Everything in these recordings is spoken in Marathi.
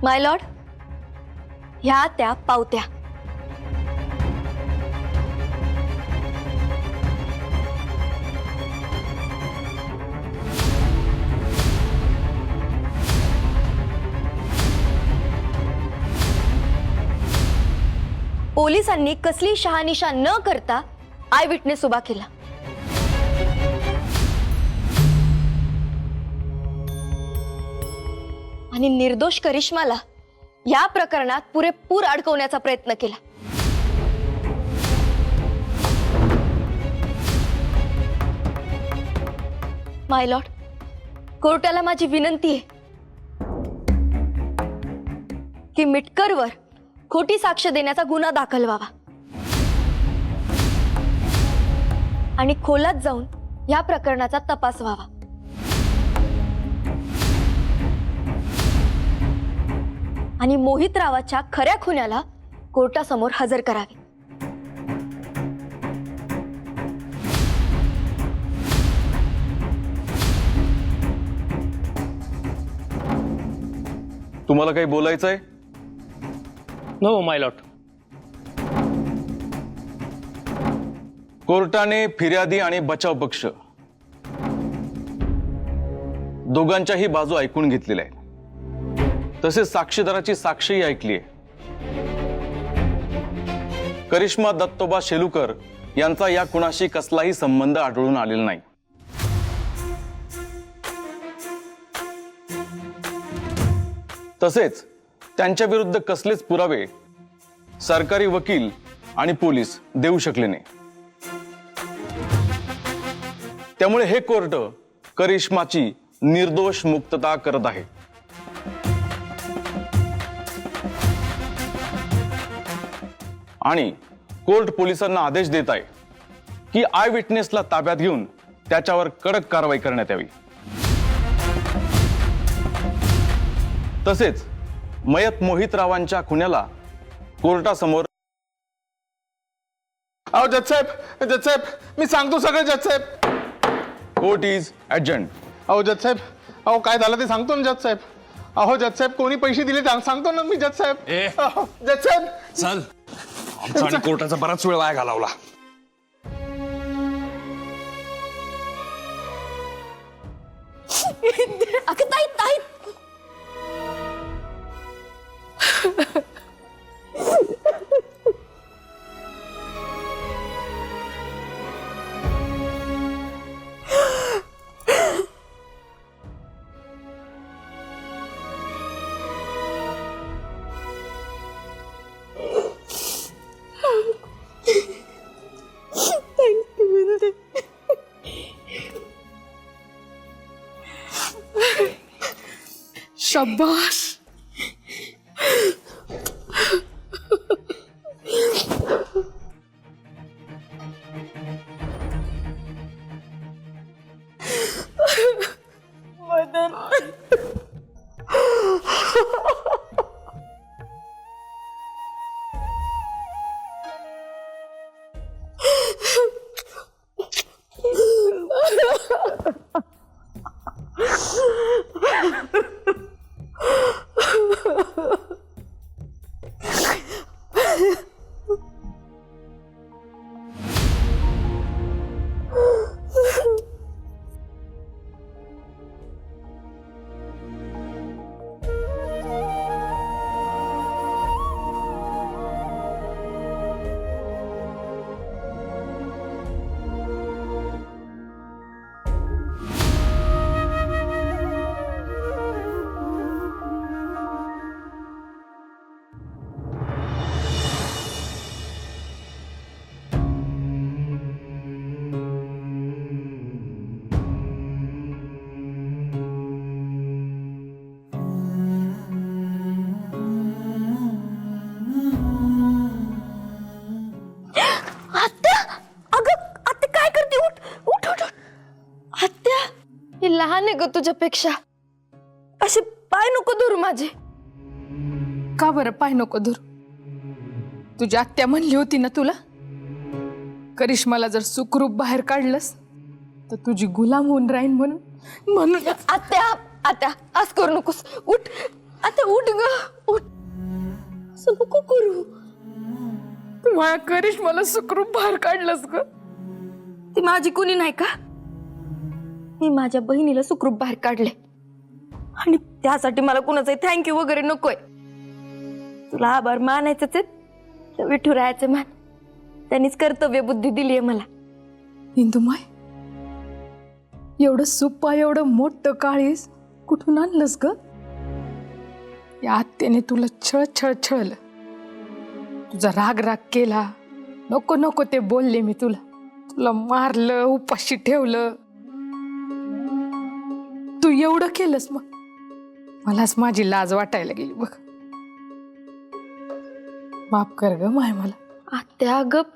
माय लॉर्ड, ह्या त्या पावत्या. पोलिसांनी कसली शहानिशा न करता आय विटनेस उभा केला. आणि निर्दोष करिश्माला या प्रकरणात पुरेपूर अडकवण्याचा प्रयत्न केला. माय लॉर्ड, कोर्टाला माझी विनंती आहे की मिटकरवर खोटी साक्ष देण्याचा गुन्हा दाखल व्हावा आणि खोलात जाऊन या प्रकरणाचा तपास व्हावा. आणि मोहितरावाच्या खऱ्या खुन्याला कोर्टासमोर हजर करावे. तुम्हाला काही बोलायचंय? नो माय लॉर्ड. कोर्टाने फिर्यादी आणि बचाव पक्ष दोघांच्याही बाजू ऐकून घेतलेल्या आहेत. तसेच साक्षीदाराची साक्षीही ऐकली आहे. करिश्मा दत्तोबा शेलुकर यांचा या खुनाशी कसलाही संबंध आढळून आलेला नाही. तसेच त्यांच्या विरुद्ध कसलेच पुरावे सरकारी वकील आणि पोलीस देऊ शकले नाही. त्यामुळे हे कोर्ट करिश्माची निर्दोष मुक्तता करत आहे. आणि कोर्ट पोलिसांना आदेश देत आहे की आय विटनेसला ताब्यात घेऊन त्याच्यावर कडक कारवाई करण्यात यावी. तसेच मयत मोहितरावांच्या खुन्याला कोर्टासमोर जज साहेब मी सांगतो सगळं जज साहेब. Court is ॲडजंट. जज साहेब काय झालं ते सांगतो ना जज साहेब. जज साहेब कोणी पैसे दिले सांगतो ना मी जज साहेब. जज साहेब चल, आमचा आणि कोर्टाचा बराच वेळ वाया घालवला. अगं ताई ताई, शाबाश. लहान आहे ग तुझ्यापेक्षा. असे पाय नको धरू माझे. का बरं पाय नको धरू? तुझी आत्या म्हणली होती ना तुला, करिश्माला जर सुखरूप बाहेर काढलंस तर तुझी गुलाम होऊन राहीन म्हणून. आत्या आत्या आज करू नकोस. उठ आता उठ ग उठ. असं नको करू. तू माझ्या करिश्माला सुखरूप बाहेर काढलंस ग. ती माझी कुणी नाही का? मी माझ्या बहिणीला सुखरूप बाहेर काढले आणि त्यासाठी मला कुणाचं थँक्यू वगैरे नकोय. तुला आभार मानायचंच आहे तर विठुरायाचे मान. त्यांनीच कर्तव्य बुद्धी दिलीये मला. इंदुमाय, एवढं सुप्पा एवढं मोठं काळीस कुठून आणलंस ग? या आत्याने तुला छळलं. तुझा राग केला. नको नको ते बोलले मी तुला मारलं, उपाशी ठेवलं. तू एवढं केलंस मग मलाच माझी लाज वाटायला गेली बघ. माफ कर ग माय मला. आत्या गप.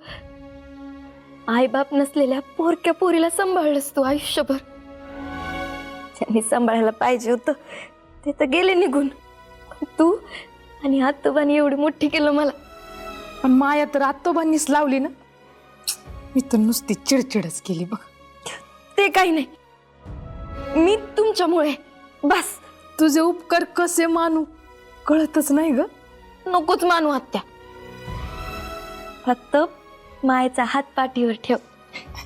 आई बाप नसलेल्या पोरक्या पोरीला सांभाळलंस तू आयुष्यभर. ज्यांनी सांभाळायला पाहिजे होतं ते तर गेले निघून. तू आणि आत्तोबांनी एवढी मोठी केलं मला. पण माया तर आत्तोबांनीच लावली ना. मी तर नुसती चिडचिडच केली बघ. ते काही नाही. मी तुमच्यामुळे बस. तुझे उपकार कसे मानू कळतच नाही ग. नकोच मानू आत्या. फक्त मायेचा हात पाठीवर ठेव.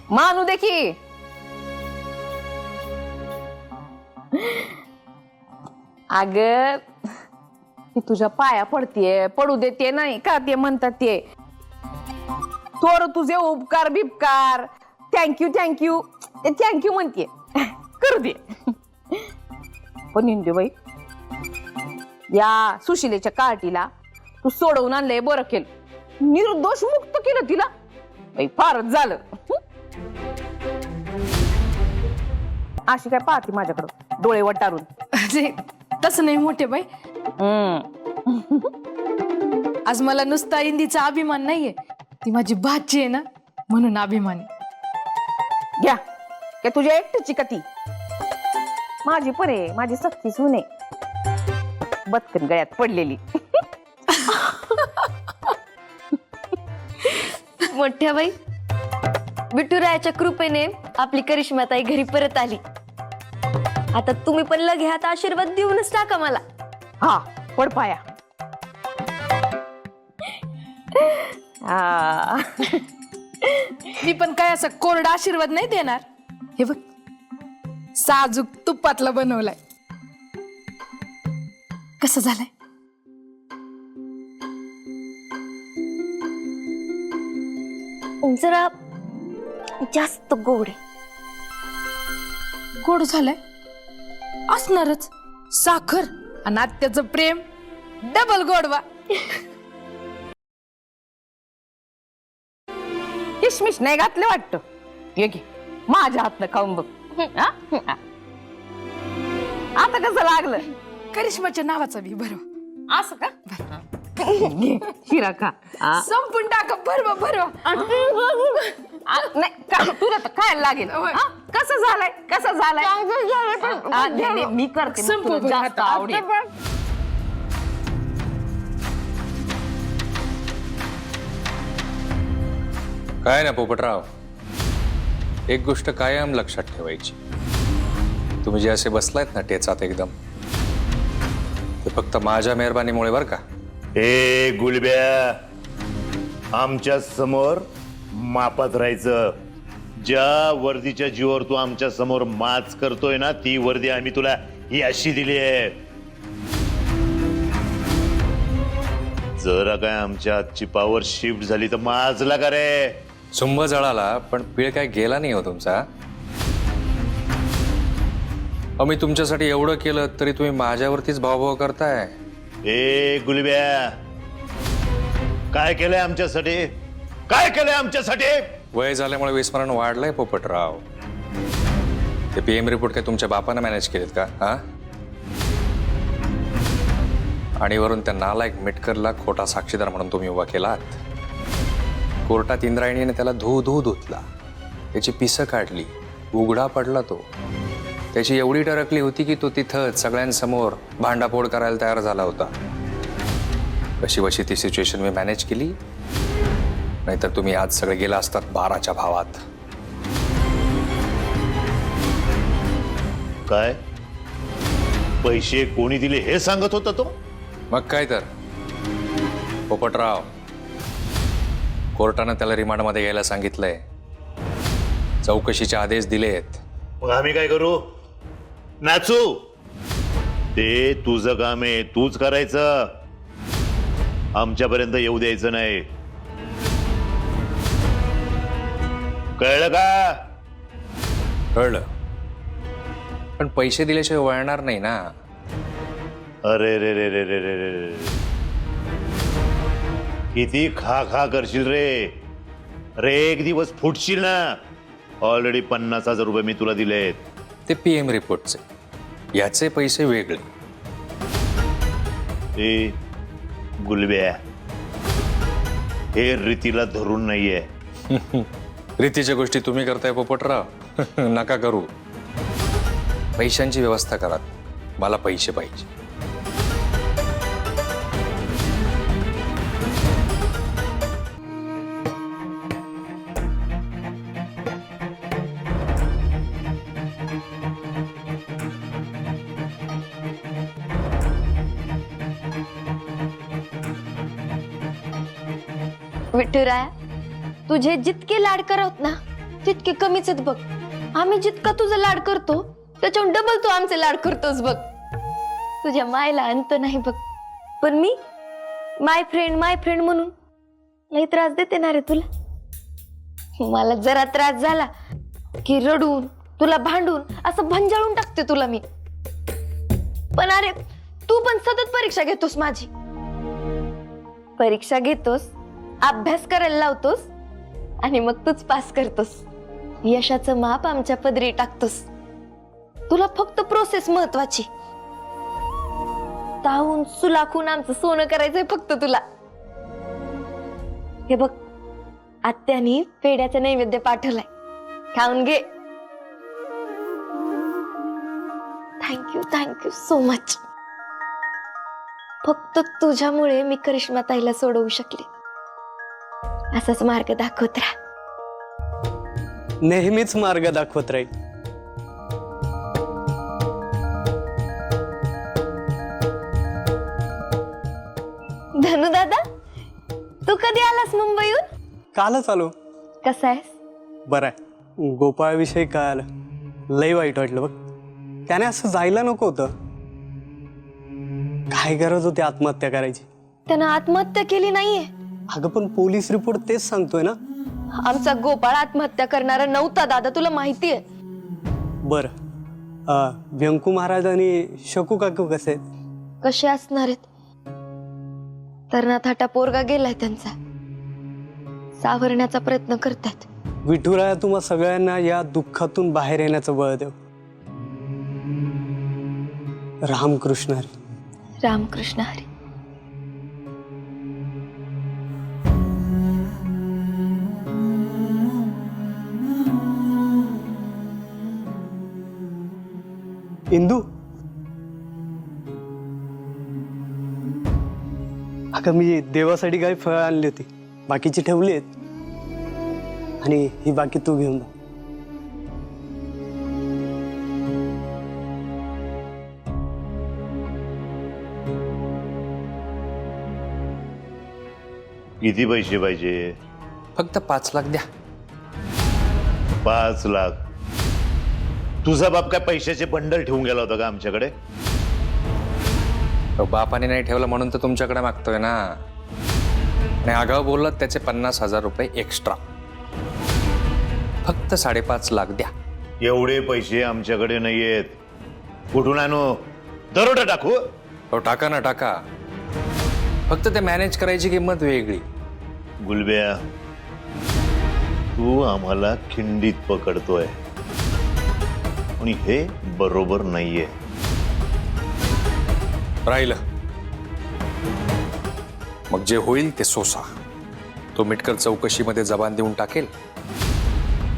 मानू दे की. अग ती तुझ्या पाया पडतीये, पडू देते नाही का ते म्हणतात ते. थोर तुझे उपकार बिपकार थँक्यू ते थँक्यू म्हणते. करू दे. पण इंदुबाई, या सुशिलेच्या कार्टीला तू सोडवून आणलंय बरं केलं. निर्दोष मुक्त केलं तिला. बाई फारच झालं. अशी काय पाहते माझ्याकडं डोळे वटारून. अरे तसं नाही मोठे बाई. आज मला नुसता इंदीचा अभिमान नाहीये. ती माझी भाची आहे ना म्हणून अभिमानी. घ्या काय तुझ्या एकटीची का ती? माझी पण आहे, माझी सक्ती सून आहे. बदकन गळ्यात पडलेली. मोठ्या बाई, विठुरायाच्या कृपेने आपली करिश्माताई घरी परत आली. आता तुम्ही पण लगे हात आशीर्वाद देऊनच टाका मला. हा पड पाया. मी पण काय असं कोरडा आशीर्वाद नाही देणार. हे बघ साजूक तुपातला बनवलाय. कसं झालंय? जरा जास्त गोड आहे. गोड झालंय असणारच. साखर आणि आत्याचं प्रेम डबल गोडवा. किशमिश नाही घातले वाटतं. ये घे माझ्या हातनं खाऊन बघ. हा? आता कसं लागलं? करिश्माच्या नावाचा बी भरवा. असं का? घे, शिरा खा. संपून टाका. भरवा. नाही का तुला तर खायला लागेल. हा? कसं झालंय? नाही, मी करते मग संपव तुला बरं जास्त आता. आवडेल. काय ना पोपटराव, एक गोष्ट कायम लक्षात ठेवायची. तुम्ही जे असे बसलायत ना टेचात एकदम, ते फक्त माझ्या मेहरबानीमुळे बरं का. ए गुलब्या, आमच्या समोर मापात राहायचं. ज्या वर्दीच्या जीवावर तू आमच्या समोर माच करतोय ना, ती वर्दी आम्ही तुला ही अशी दिली आहे. जरा काय आमच्या हातची पॉवर शिफ्ट झाली तर माजला का रे? सुंभ जळाला पण पीळ काय गेला नाही हो तुमचा. मी तुमच्यासाठी एवढं केलं तरी तुम्ही माझ्यावरतीच भावभाव करताय. ए गुलब्या, काय केलंय आमच्यासाठी? काय केलंय आमच्यासाठी? वय झाल्यामुळे विस्मरण वाढलंय पोपटराव. ते पीएम रिपोर्ट काय तुमच्या बापानं मॅनेज केलेत का? हा, आणि वरून त्या नालायक मिटकरला खोटा साक्षीदार म्हणून तुम्ही उभा केलात. कोर्टात इंद्रायणीने त्याला धुतला, त्याची पिसं काढली, उघडा पडला तो. त्याची एवढी टरकली होती की तो तिथंच सगळ्यांसमोर भांडाफोड करायला तयार झाला होता. कशी ती सिच्युएशन मी मॅनेज केली, नाहीतर तुम्ही आज सगळे गेला असतात 12च्या भावात. काय पैसे कोणी दिले हे सांगत होता तो. मग काय तर पोपटराव, कोर्टानं त्याला रिमांडमध्ये यायला सांगितलंय. चौकशीचे आदेश दिलेत. मग आम्ही काय करू? नाचू? ते तुझं काम आहे, तूच करायचं. आमच्यापर्यंत येऊ द्यायचं नाही. कळलं का? कळलं, पण पैसे दिल्याशिवाय वळणार नाही ना. अरे रे रे रे रे रे रे, किती खा खा करशील रे. अरे एक दिवस फुटशील ना. ऑलरेडी 50,000 रुपये मी तुला दिलेत. ते PM रिपोर्टचे, याचे पैसे वेगळे. ए गुलब्या, हे रीतीला धरून नाहीये. रीतीच्या गोष्टी तुम्ही करताय पोपटराव. नका करू. पैशांची व्यवस्था करा. मला पैसे पाहिजे. विठुराया, तुझे जितके लाड करत ना तितके कमीच आहेत बघ. आम्ही जितका तुझा लाड करतो त्याच्याहून डबल तू आमचे लाड करतोस बघ. तुझ्या मायला अंत नाही बघ. पण मी माय फ्रेंड म्हणून लई त्रास देते ना रे तुला. मला जरा त्रास झाला की रडून तुला भांडून असं भंजाळून टाकते तुला मी. पण अरे तू पण सतत परीक्षा घेतोस माझी. परीक्षा घेतोस, अभ्यास करायला लावतोस आणि मग तूच पास करतोस. यशाचं माप आमच्या पदरी टाकतोस. तुला फक्त प्रोसेस महत्वाची. ताहून सुलाखून आमचं सोनं करायचंय फक्त तुला. हे बघ, आत्यानी पेढ्याचा नैवेद्य पाठवलाय, खाऊन घे. Thank you so much. फक्त तुझ्यामुळे मी करिश्मा ताईला सोडवू शकले. असाच मार्ग दाखवत राहा. नेहमीच मार्ग दाखवत राहील. धनु दादा, तू कधी आलास मुंबईहून? कालच आलो. कसा आहेस? बरं आहे. गोपाळविषयी कळालं, लई वाईट वाटलं बघ. त्याने असं जायला नको होतं. काय गरज होती आत्महत्या करायची? त्यानं आत्महत्या केली नाहीये. अगं पण पोलीस रिपोर्ट तेच सांगतोय ना. आमचा गोपाळ आत्महत्या करणारा नव्हता दादा, तुला माहितीये. बरं, व्यंकू महाराज आणि शकू काकू कसे आहेत? कसे असणार आहेत? तरणा पोरगा गेलाय त्यांचा. सावरण्याचा प्रयत्न करतात. विठुराया तुम्हा सगळ्यांना या दुःखातून बाहेर येण्याचं बळ देव. रामकृष्ण हरी. रामकृष्ण हरी. इंदू, अगं मी देवासाठी काही फळं आणली होती, बाकीची ठेवली आहेत. आणि ही बाकी तू घेऊन जा. किती पैसे पाहिजे? फक्त 5 लाख द्या. 5 लाख? तुझा बाप काय पैशाचे बंडल ठेवून गेला होता का आमच्याकडे? बापाने नाही ठेवलं म्हणून तर तुमच्याकडे मागतोय ना. आणि आगाऊ बोललात त्याचे 50,000 रुपये एक्स्ट्रा. फक्त 5.5 लाख द्या. एवढे पैसे आमच्याकडे नाहीयेत. कुठून आणू? दरोडा टाकू? हो टाका ना, टाका. फक्त ते मॅनेज करायची किंमत वेगळी. गुलब्या, तू आम्हाला खिंडीत पकडतोय आणि हे बरोबर नाहीये. राहिलं मग जे होईल ते सोसा. तो मिटकर चौकशीमध्ये जबान देऊन टाकेल.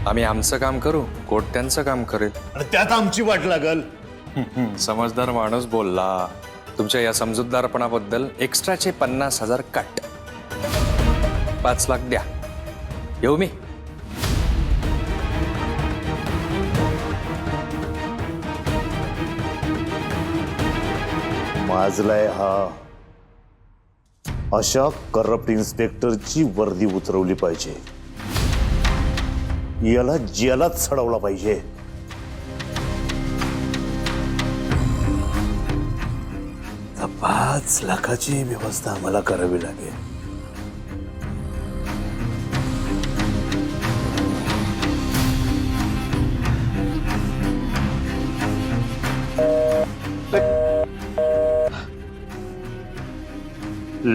आम्ही आमचं काम करू, कोर्ट त्यांचं काम करेल. आणि त्यात आमची वाट लागल. समजदार माणूस बोलला. तुमच्या या समजूतदारपणाबद्दल एक्स्ट्राचे 50,000 कट. 5 लाख द्या. येऊ मी? माजलाय हा. अशा करप्ट इन्स्पेक्टरची वर्दी उतरवली पाहिजे. याला जेलात चढवला पाहिजे. आता 5 लाखाची व्यवस्था आम्हाला करावी लागेल.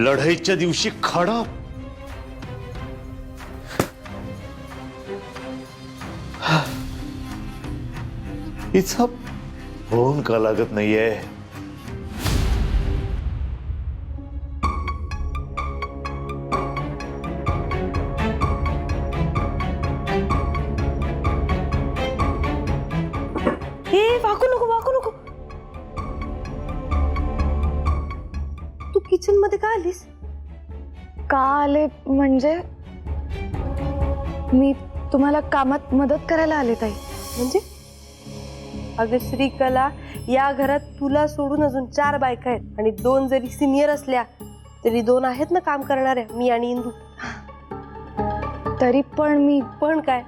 लढाईच्या दिवशी खडा हिचा फोन का लागत नाहीये. वाकू नको. तू किचन मध्ये का आलीस? का आले म्हणजे मी तुम्हाला कामात मदत करायला आले ताई. म्हणजे अगं श्रीकला, या घरात तुला सोडून अजून 4 बायका आहेत आणि 2 जरी सिनियर असल्या तरी 2 आहेत ना काम करणाऱ्या, मी आणि इंदू. तरी पण काय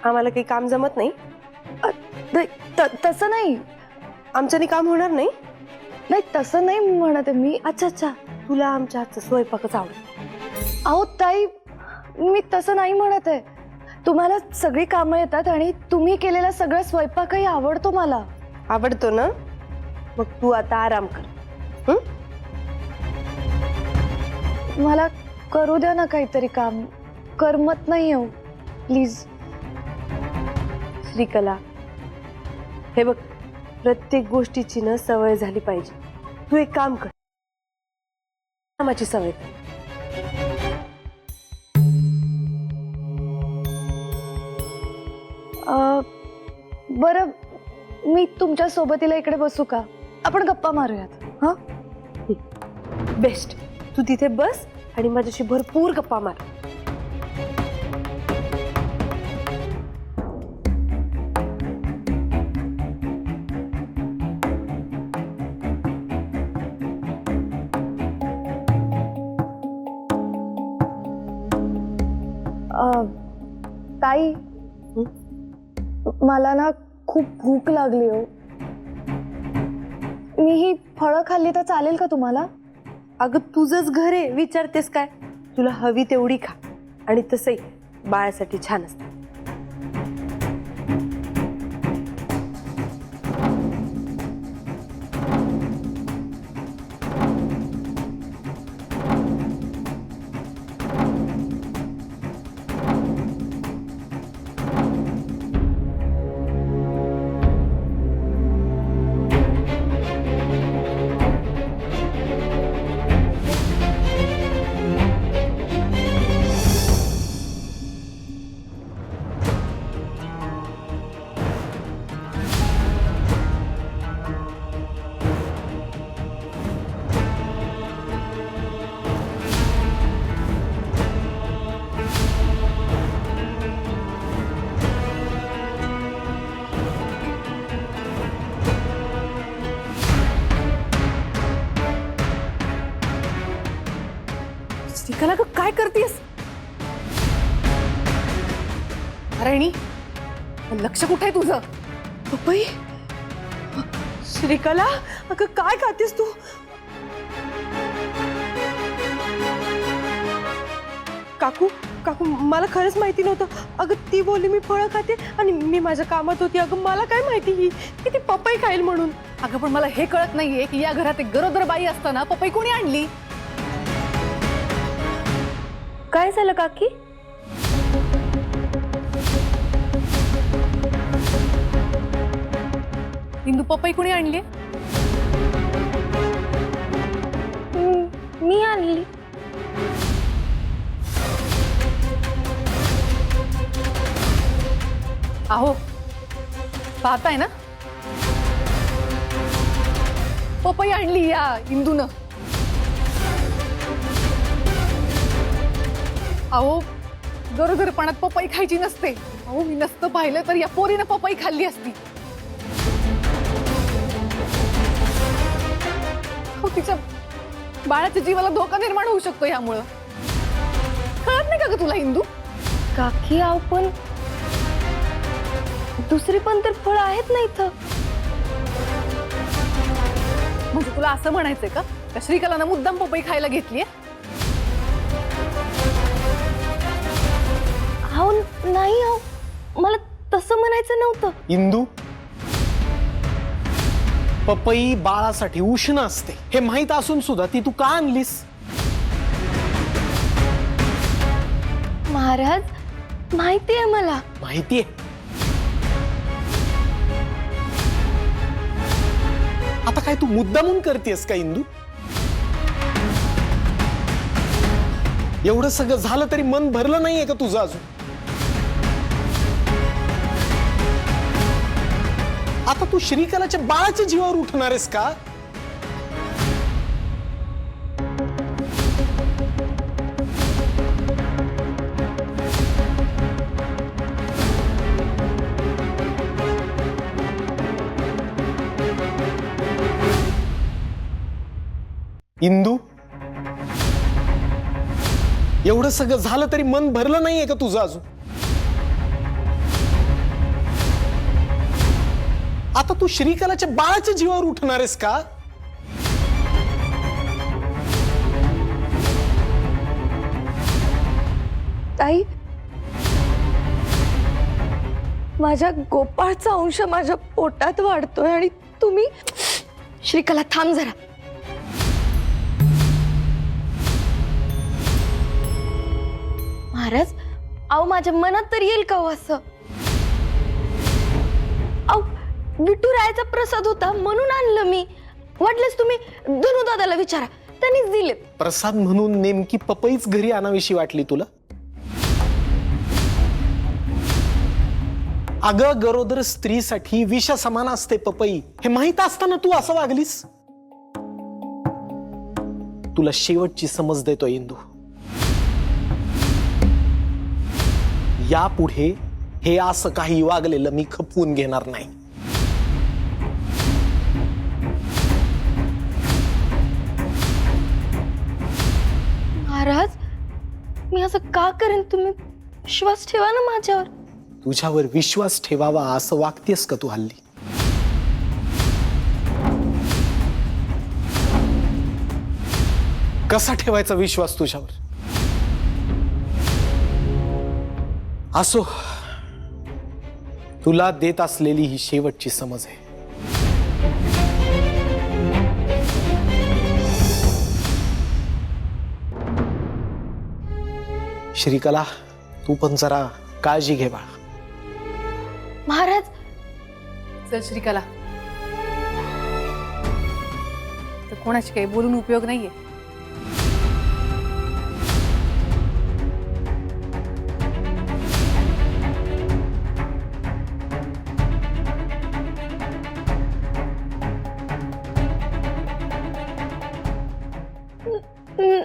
आम्हाला काही काम जमत नाही? तसं नाही. आमच्याने काम होणार नाही? नाही तसं नाही म्हणते मी. अच्छा, तुला आमच्या हातचा स्वयंपाकच आवडेल. अहो ताई, मी तसं नाही म्हणत आहे. तुम्हाला सगळी कामं येतात आणि तुम्ही केलेला सगळा स्वयंपाकही आवडतो मला. आवडतो ना? मग तू आता आराम कर. मला करू द्या ना काहीतरी काम. करमत नाही हो, प्लीज. श्रीकला, हे बघ, प्रत्येक गोष्टीची ना सवय झाली पाहिजे. तू एक काम कर, कामाची सवय कर. बरं, मी तुमच्या सोबतीला इकडे बसू का? आपण गप्पा मारूयात. हा, बेस्ट. तू तिथे बस आणि माझ्याशी भरपूर गप्पा मार. ताई, मला ना खूप भूक लागली हो. मी ही फळं खाल्ली तर चालेल का तुम्हाला? अगं तुझंच घर आहे, विचारतेस काय? तुला हवी तेवढी खा. आणि तसंही बाळासाठी छान असतं. श्रीकला, ग काय करतेस? राणी, लक्ष कुठे आहे तुझं? पपई, श्रीकला, अगं काय खातेस तू? काकू, मला खरंच माहिती नव्हतं. अगं ती बोलली मी फळं खाते आणि मी माझ्या कामात होती. अगं मला काय माहिती ही की ती पपई खाईल म्हणून. अगं पण मला हे कळत नाहीये की या घरात एक गरोदर बाई असताना पपई कोणी आणली? काय झालं काकी? इंदू, पपई कोणी आणली? मी आणली. अहो, पाहताय ना, पपई आणली या इंदूनं. अहो, गरोदरपणात पपई खायची नसते. अहो, मी नसतं पाहिलं तर या पोरीनं पपई खाल्ली असती. तिच्या बाळाच्या जीवाला धोका निर्माण होऊ शकतो यामुळं. कळत नाही का ग तुला इंदू? काकी आव पण दुसरी पण तर फळं आहेत ना इथं. म्हणजे तुला असं म्हणायचंय का श्रीकलानं मुद्दाम पपई खायला घेतलीये? अहो नाही अहो, मला तसं म्हणायचं नव्हतं. इंदू, पपई बाळासाठी उष्ण असते हे माहित असून सुद्धा ती तू का आणलीस? महाराज माहिती आहे मला. माहितीये. आता काय तू मुद्दामून करतेस का इंदू? एवढं सगळं झालं तरी मन भरलं नाहीये का तुझं अजून? आता तू श्रीकलाच्या बाळाच्या जीवावर उठणार आहेस का? इंदू, एवढं सगळं झालं तरी मन भरलं नाहीये का तुझं अजून? आता तू श्रीकलाच्या बाळाच्या जीवावर उठणार आहेस का? ताई, माझ्या गोपाळचा अंश माझ्या पोटात वाढतोय आणि तुम्ही श्रीकला थांब जरा. महाराज अहो माझ्या मनात तर येईल का हो असं? अहो विठुरायाचा प्रसाद होता म्हणून आणलं मी. वाटलंच तुम्ही धनुदादाला विचारा, त्यांनीच दिले. प्रसाद म्हणून नेमकी पपईच घरी आणावीशी वाटली तुला? अगं गरोदर स्त्रीसाठी विष समान असते पपई हे माहित असताना तू असं वागलीस? तुला शेवटची समज देतो इंदू, यापुढे हे असं काही वागलेलं मी खपवून घेणार नाही. महाराज मी असं का करेन? तुम्ही विश्वास ठेवा ना माझ्यावर. तुझ्यावर विश्वास ठेवावा असं वागतेस का तू हल्ली? कसा ठेवायचा विश्वास तुझ्यावर? असो, तुला देत असलेली ही शेवटची समज आहे. श्रीकला, तू पण जरा काळजी घे बाळा. महाराज चल श्रीकला, तर कोणाशी काही बोलून उपयोग नाहीये.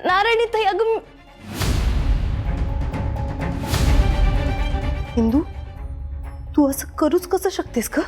नारायणी ताई, अगं हिंदू तू असं करूच कसं शकतेस का?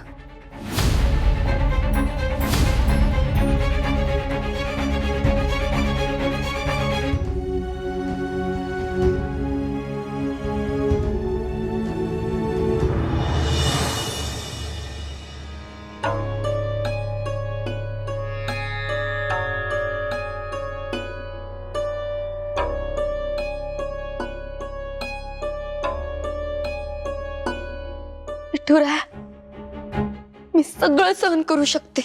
विठुराया, मी सगळं सहन करू शकते,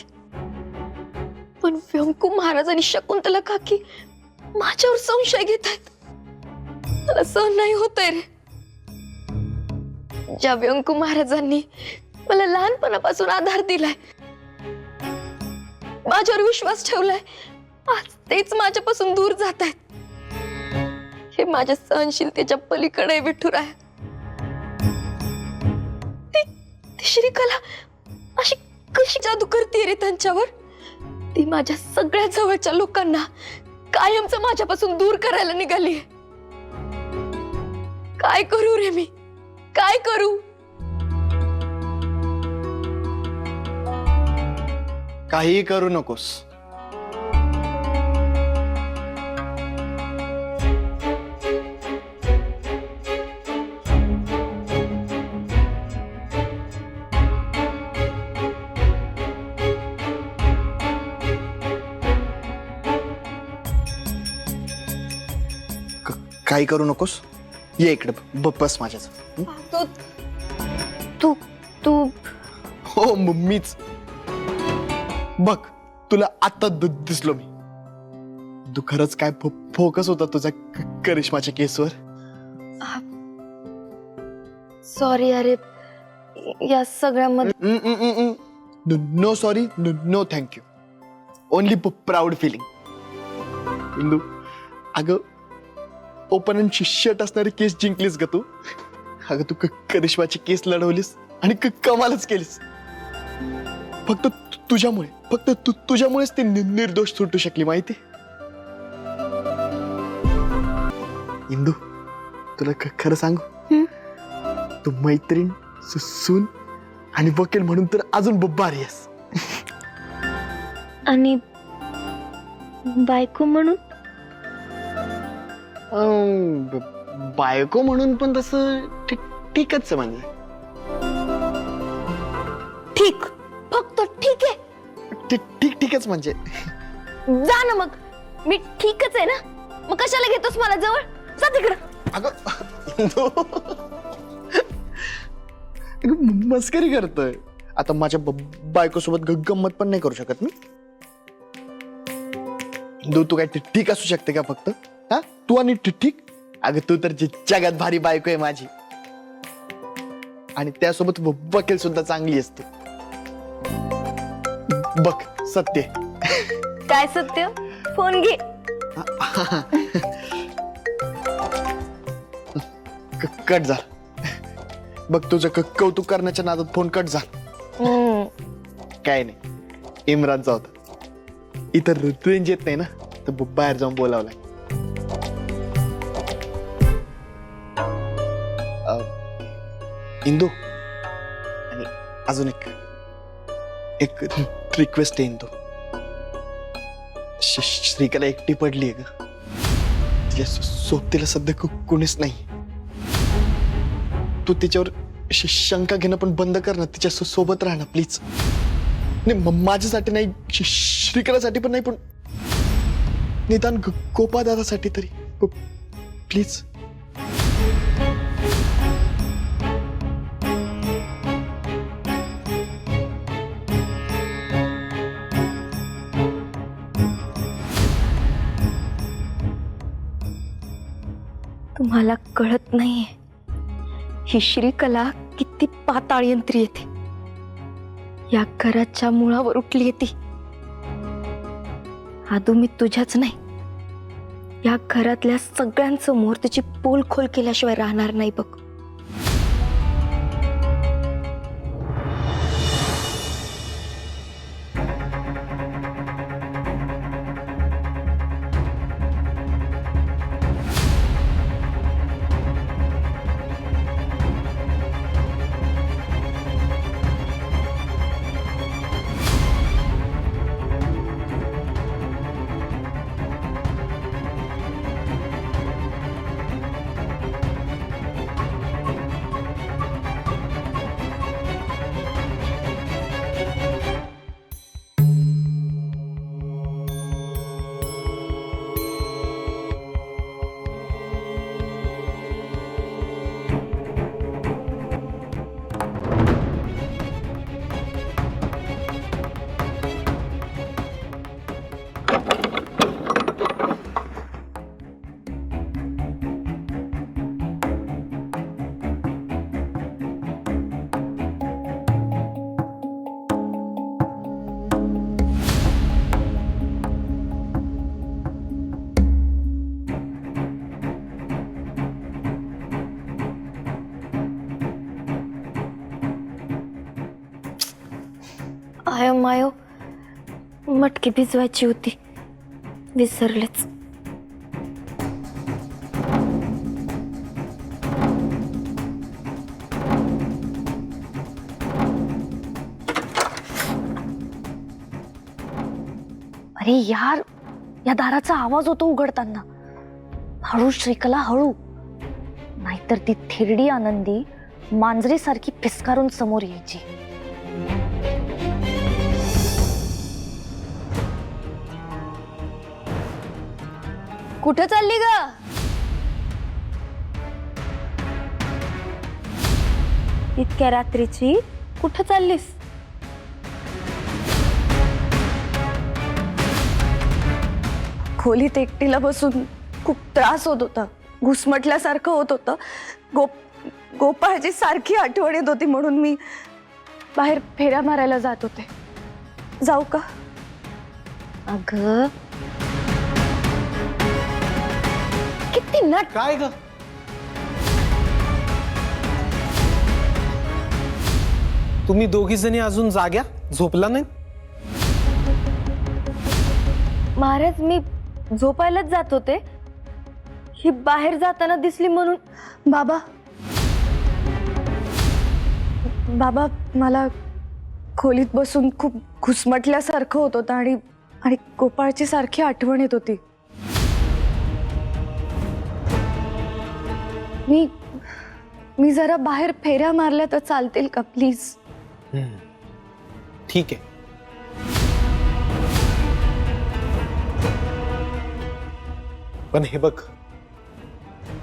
पण व्यंकू महाराज आणि शकुंतला काकी माझ्यावर संशय घेत आहेत. मला सहन नाही होतंय रे. ज्या व्यंकू महाराजांनी मला लहानपणापासून आधार दिलाय, माझ्यावर विश्वास ठेवलाय, आज तेच माझ्यापासून दूर जात आहेत. हे माझ्या सहनशीलतेच्या पलीकडे आहे विठुराया. श्रीकला अशी कशी जादू करते रे त्यांच्यावर? ती माझ्या सगळ्या जवळच्या लोकांना कायमचं माझ्यापासून दूर करायला निघाली. काय करू रे मी? काय करू? काही करू नकोस. काही करू नकोस, ये इकडे बस माझ्याच. तू तू तू हो मीच. बघ तुला आता दिसलो मी. तू खरंच काय फोकस होता तुझ्या करिश्माच्या केसवर. सॉरी अरे, या सगळ्यामध्ये no sorry, no thank you, only proud feeling. Indu अगं ओपनंट शर्ट असणारी केस जिंकलीस ग तू. अगं तू करिश्माची केस लढवलीस आणि कमालच केलीस. फक्त तुझ्यामुळे, फक्त तुझ्यामुळेच ती निर्दोष सुटू शकली माहिती. इंदू तुला खरं सांगू, तू मैत्रीण, सून आणि वकील म्हणून तर अजून भारी आहेस. आणि बायको म्हणून बायको म्हणून पण तसं ठीकच आहे म्हणजे. ठीक, फक्त ठीक आहे. ठीकच म्हणजे. जा ना मग, मी ठीकच आहे ना, मग कशाला घेतोस मला जवळ? जा तिकडं. अगं मस्करी करतोय. आता माझ्या बायको सोबत गंमत पण नाही करू शकत मी. तू काय ठीक असू शकते का फक्त? हा तू आणि ठीक. अगं तू तर जगात भारी बायको आहे माझी, आणि त्यासोबत वकील सुद्धा चांगली असते. बघ सत्य. काय सत्य? फोन घे. कट जा. बघ तुझं कौतुक करण्याच्या नादात फोन कट जा. काय नाही, इम्रानचा होता. इतर रेंज येत नाही ना, तर बाहेर जाऊन बोलावलाय. इंदू आणि अजून एक रिक्वेस्ट आहे इंदू. श्रीकला एकटी पडली आहे ग. तिच्या सोबतीला सध्या कोणीच नाही. तू तिच्यावर शंका घेणं पण बंद कर ना. तिच्या सोबत राहा ना प्लीज. नाही माझ्यासाठी नाही, श्रीकलासाठी पण नाही, पण निदान गोपा दादासाठी तरी प्लीज. तुम्हाला कळत नाहीये, ही श्रीकला किती पाताळ यंत्री येते. या घराच्या मुळावर उठली येते. आदू मी तुझ्याच नाही, या घरातल्या सगळ्यांसमोर तिची पोल खोल केल्याशिवाय राहणार नाही बघ. आयो मायो, मटकी भिजवायची होती, विसरलेच. अरे यार, या दाराचा आवाज होतो उघडताना. हळू श्रीकला, हळू, नाहीतर ती थिरडी आनंदी मांजरीसारखी फिसकारून समोर यायची. कुठं चालली ग? इतक्या रात्रीची कुठं चाललीस? खोलीत एकटीला बसून खूप त्रास होत होता, घुसमटल्यासारखं होत होतं. गोपाळची सारखी आठवण येत होती, म्हणून मी बाहेर फेऱ्या मारायला जात होते. जाऊ का? अगं किती नट. काय ग? तुम्ही दोघी जणी अजून जाग्या झोपला नाही? महाराज, मी झोपायलाच जात होते. ही बाहेर जाताना दिसली म्हणून. बाबा, मला खोलीत बसून खूप घुसमटल्यासारखं होत होतं आणि गोपाळची सारखी आठवण येत होती. मी जरा बाहेर फेऱ्या मारल्या तर चालतील का प्लीज? ठीक आहे. पण हे बघ,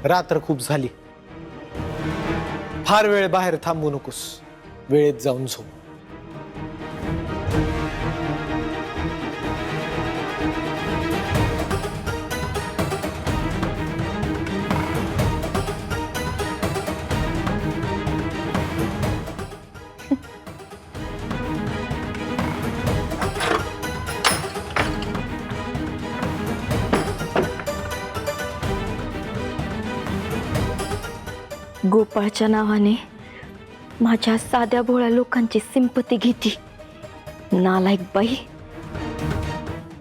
रात्र खूप झाली. फार वेळ बाहेर थांबू नकोस. वेळेत जाऊन झोप. गोपाळच्या नावाने माझ्या साध्या भोळ्या लोकांची सिंपती घेती. नालायक बाई.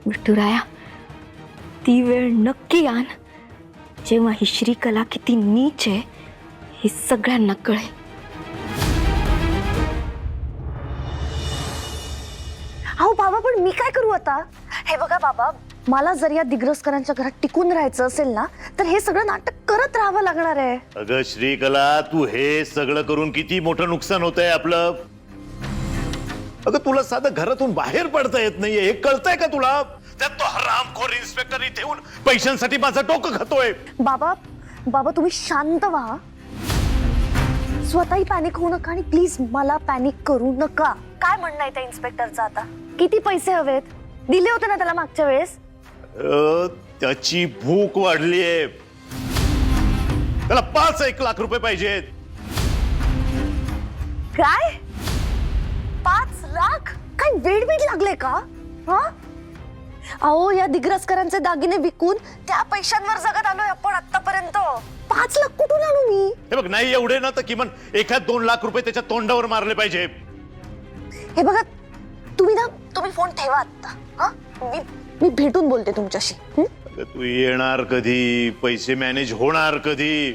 विठुराया, ती वेळ नक्की आण जेव्हा ही श्रीकला किती नीच आहे हे सगळ्यांना कळेल. अहो बाबा, पण मी काय करू आता? हे बघा बाबा, मला जर या दिग्रसकरांच्या घरात टिकून राहायचं असेल ना, तर हे सगळं नाटक करत राहावं लागणार आहे. अगं श्रीकला, तू हे सगळं करून किती मोठं नुकसान होतंय आपलं. अगं तुला साधं घरातून बाहेर पडता येत नाहीये, हे कळतंय का तुला? त्यात तो हरामखोर इन्स्पेक्टर इथे येऊन पैशांसाठी माझं डोकं खातोय. बाबा तुम्ही शांत व्हा. स्वतःही पॅनिक होऊ नका आणि प्लीज मला पॅनिक करू नका. काय म्हणणं आहे त्या इन्स्पेक्टरचं आता? किती पैसे हवेत? दिले होते ना त्याला मागच्या वेळेस. त्याची भूक वाढलीये. त्याला 5-1 लाख रुपये पाहिजेत. काय? 5 लाख? काय वेडबीड लागले का? हा? अहो, या दिग्रसकरांचे दागिने विकून त्या पैशांवर जगत आलोय आपण आतापर्यंत. 5 लाख कुठून आणू मी? हे बघ, नाही एवढे ना तर किमान 1-2 लाख रुपये त्याच्या तोंडावर मारले पाहिजे. हे बघा, तुम्ही फोन ठेवा आता. हा? मी भेटून बोलते तुमच्याशी. तू येणार कधी? पैसे मॅनेज होणार कधी?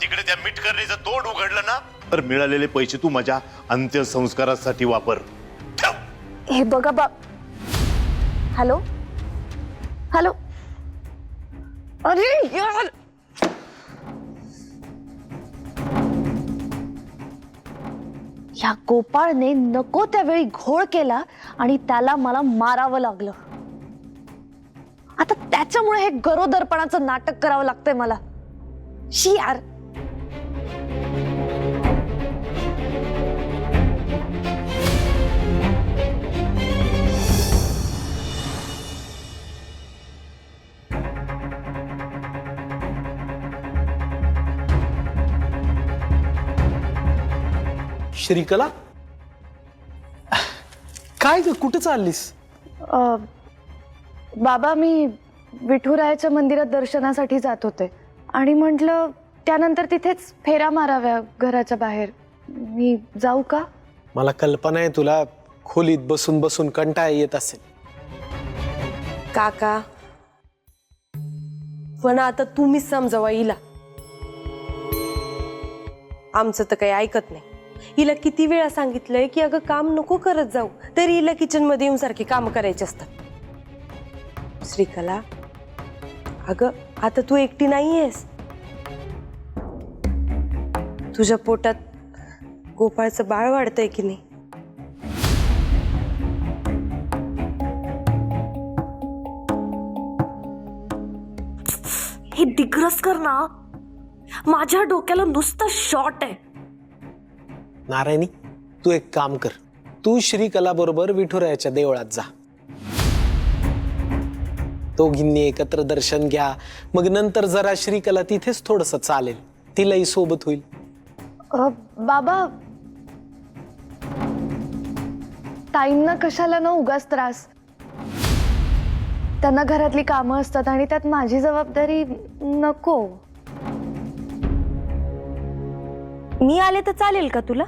तिकडे त्या मिटकरणीचं तोंड उघडलं ना तर मिळालेले पैसे तू माझ्या अंत्यसंस्कारासाठी वापर. हे बघा हॅलो. अरे यार, या गोपाळने नको त्यावेळी घोळ केला आणि त्याला मला मारावं लागलं. आता त्याच्यामुळे हे गरोदरपणाचं नाटक करावं लागतंय मला. शी यार. श्रीकला, काय ग, कुठं चाललीस? बाबा, मी विठुरायाच्या मंदिरात दर्शनासाठी जात होते आणि म्हटलं त्यानंतर तिथेच फेऱ्या माराव्या घराच्या बाहेर. मी जाऊ का? मला कल्पना आहे तुला खोलीत बसून बसून कंटाळा येत असेल. काका, पण आता तुम्हीच समजावा हिला. आमचं तर काही ऐकत नाही. हिला किती वेळा सांगितलंय की अगं काम नको करत जाऊ, तरी हिला किचन मध्ये येऊन सारखी काम करायची असतात. श्रीकला, अगं आता तू एकटी नाहीयेस. तुझ्या पोटात गोपाळचं बाळ वाढतंय की नाही? हे दिग्रसकर ना माझ्या डोक्याला नुसतं शॉट आहे. नारायणी, तू एक काम कर, तू श्रीकला बरोबर विठुरायाच्या देवळात जा. दोघींनी एकत्र दर्शन घ्या, मग नंतर जरा श्रीकला तिथेच थोडस चालेल, तिलाही सोबत होईल. बाबा, ताईंना कशाला ना उगाच त्रास. त्यांना घरातली कामं असतात आणि त्यात माझी जबाबदारी नको. मी आले तर चालेल का तुला?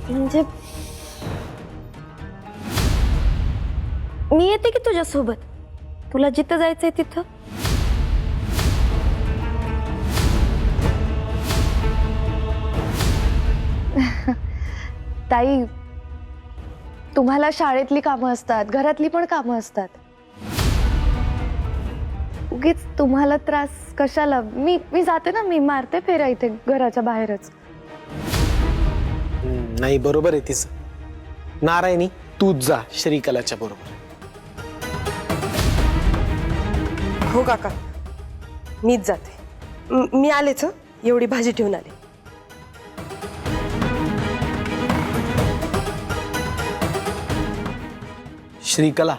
म्हणजे मी येते की तुझ्या सोबत, तुला जिथं जायचंय तिथं. ताई, तुम्हाला शाळेतली कामं असतात, घरातली पण कामं असतात. उगीच तुम्हाला त्रास कशाला? मी जाते ना, मी मारते फेरा इथे घराच्या बाहेरच. नाही, बरोबर आहे तिचं. नारायणी, तूच जा श्रीकलाच्या बरोबर. हो काका, मीच जाते. मी आलेच हं. एवढी भाजी ठेवून आले. श्रीकला,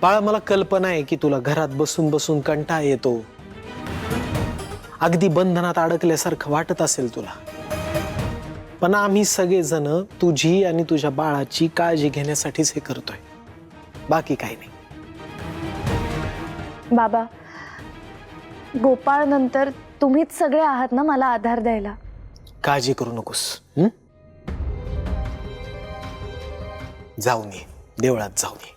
बाळा, मला कल्पना आहे की तुला घरात बसून बसून कंटाळा येतो, अगदी बंधनात अडकल्यासारखं वाटत असेल तुला. पण आम्ही सगळेजण तुझी आणि तुझ्या बाळाची काळजी घेण्यासाठीच हे करतोय, बाकी काही नाही. बाबा, गोपाळ नंतर तुम्हीच सगळे आहात ना मला आधार द्यायला. काळजी करू नकोस. जाऊन ये, देवळात जाऊन ये.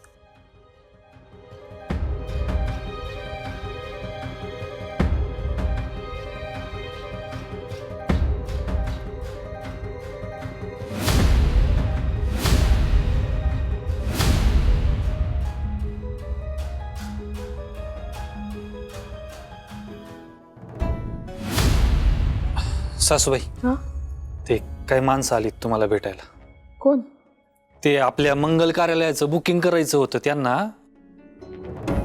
सासूबाई, ते काय माणसं आलीत तुम्हाला भेटायला. कोण? ते आपल्या मंगल कार्यालयाचं बुकिंग करायचं होतं त्यांना.